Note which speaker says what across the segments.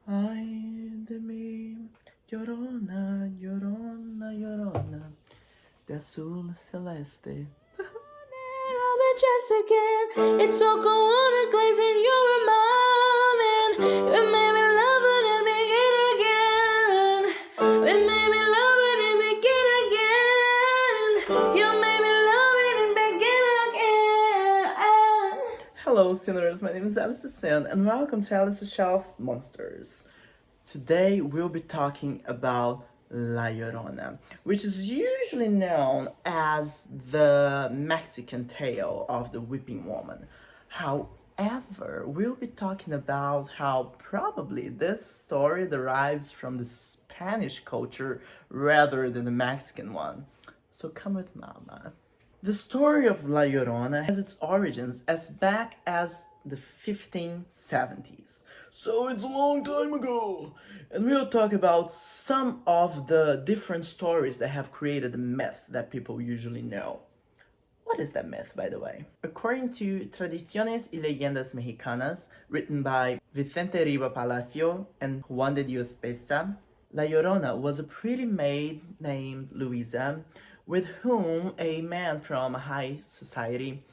Speaker 1: Ay de mí, Llorona, Llorona, Llorona, de azul celeste.
Speaker 2: I'll be just again. It's so cold and glazing. You remind me. You made me love it and begin again. You made me love it and begin again. You made me love it and begin again.
Speaker 1: Hello, sinners. My name is Alice Sin, and welcome to Alice's Shelf Monsters. Today we'll be talking about La Llorona, which is usually known as the Mexican tale of the weeping woman. However, we'll be talking about how probably this story derives from the Spanish culture rather than the Mexican one. So come with Mama. The story of La Llorona has its origins as back as the 1570s. So it's a long time ago. And we'll talk about some of the different stories that have created the myth that people usually know. What is that myth, by the way? According to Tradiciones y Leyendas Mexicanas, written by Vicente Riva Palacio and Juan de Dios Pesa, La Llorona was a pretty maid named Luisa, with whom a man from high society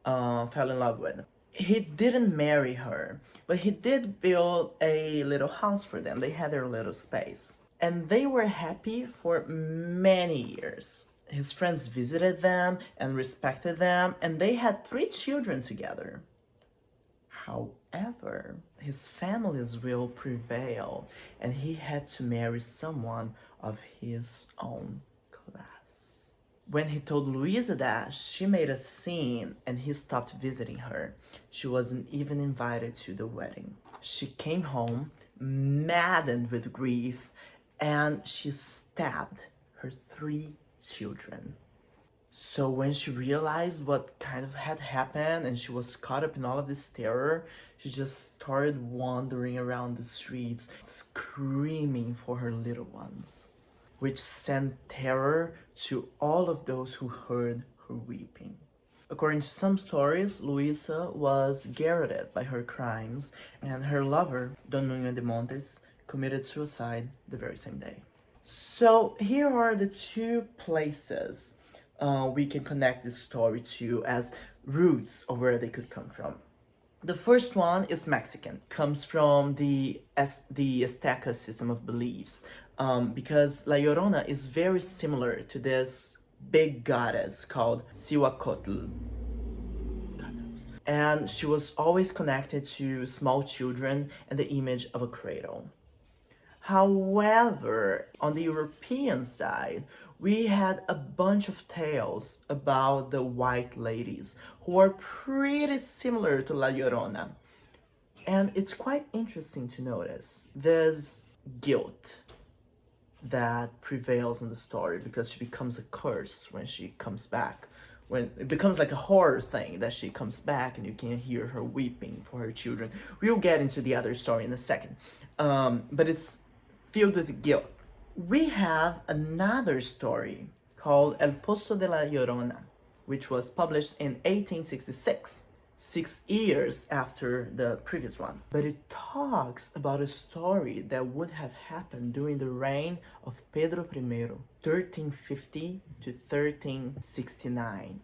Speaker 1: fell in love with. He didn't marry her, but he did build a little house for them. They had their little space. And they were happy for many years. His friends visited them and respected them, and they had 3 children together. However, his family's will prevailed, and he had to marry someone of his own class. When he told Luisa that, she made a scene and he stopped visiting her. She wasn't even invited to the wedding. She came home, maddened with grief, and she stabbed her 3 children. So when she realized what kind of had happened and she was caught up in all of this terror, she just started wandering around the streets, screaming for her little ones, which sent terror to all of those who heard her weeping. According to some stories, Luisa was garroted by her crimes, and her lover, Don Nuño de Montes, committed suicide the very same day. So here are the 2 places we can connect this story to as roots of where they could come from. The first one is Mexican, comes from the Azteca system of beliefs, because La Llorona is very similar to this big goddess called Cihuacotl. And she was always connected to small children and the image of a cradle. However, on the European side, we had a bunch of tales about the white ladies who are pretty similar to La Llorona. And it's quite interesting to notice this guilt that prevails in the story because she becomes a curse when she comes back. When it becomes like a horror thing that she comes back and you can hear her weeping for her children. We'll get into the other story in a second. But it's filled with guilt. We have another story called El Pozo de la Llorona, which was published in 1866, 6 years after the previous one. But it talks about a story that would have happened during the reign of Pedro I, 1350 to 1369.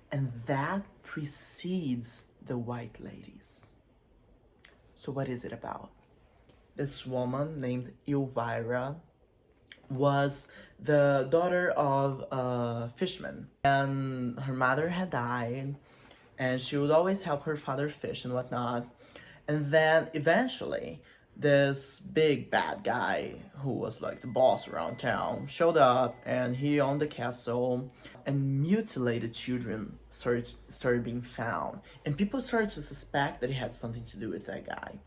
Speaker 1: And that precedes the White Ladies. So what is it about? This woman named Elvira was the daughter of a fisherman, and her mother had died, and she would always help her father fish and whatnot. And then eventually, this big bad guy who was like the boss around town showed up, and he owned the castle, and mutilated children started being found, and people started to suspect that he had something to do with that guy.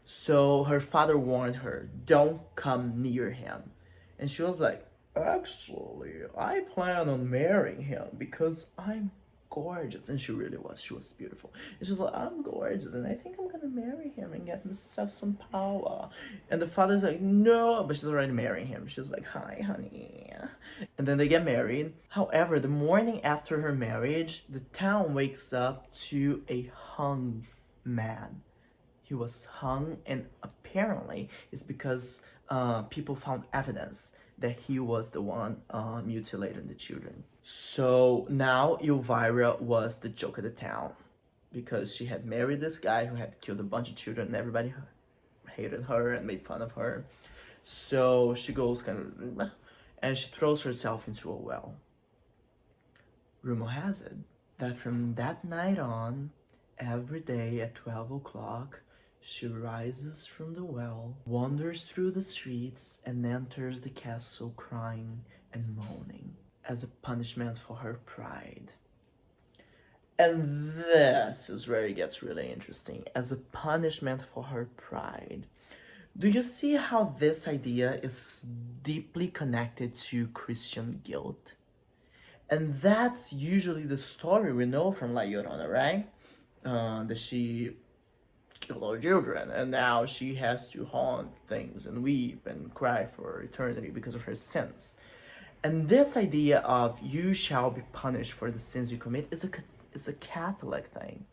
Speaker 1: So her father warned her, don't come near him. And she was like, actually, I plan on marrying him because I'm gorgeous. And she really was. She was beautiful. And she was like, I'm gorgeous and I think I'm gonna marry him and get myself some power. And the father's like, no, but she's already marrying him. She's like, hi, honey. And then they get married. However, the morning after her marriage, the town wakes up to a hung man. He was hung in a apparently it's because people found evidence that he was the one mutilating the children. So now Elvira was the joke of the town because she had married this guy who had killed a bunch of children and everybody hated her and made fun of her. So she goes kind of, and she throws herself into a well. Rumor has it that from that night on, every day at 12 o'clock, she rises from the well, wanders through the streets, and enters the castle crying and moaning as a punishment for her pride. And this is where it gets really interesting. As a punishment for her pride. Do you see how this idea is deeply connected to Christian guilt? And that's usually the story we know from La Llorona, right? That she killed all children and now she has to haunt things and weep and cry for eternity because of her sins. And this idea of you shall be punished for the sins you commit is a Catholic thing.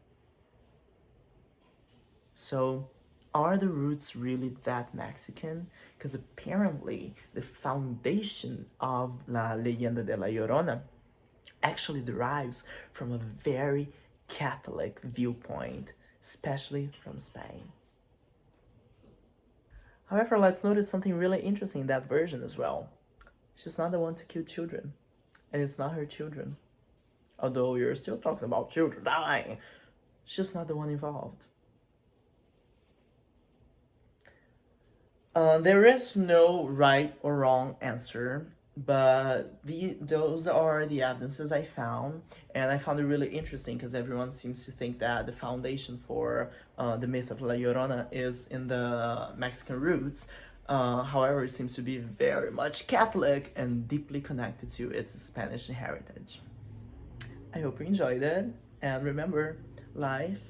Speaker 1: So are the roots really that Mexican? Because apparently the foundation of La Leyenda de la Llorona actually derives from a very Catholic viewpoint, especially from Spain. However, let's notice something really interesting in that version as well. She's not the one to kill children, and it's not her children. Although you're still talking about children dying, she's not the one involved. There is no right or wrong answer, but those are the evidences I found, and I found it really interesting because everyone seems to think that the foundation for the myth of La Llorona is in the Mexican roots. However, it seems to be very much Catholic and deeply connected to its Spanish heritage. I hope you enjoyed it, and remember, life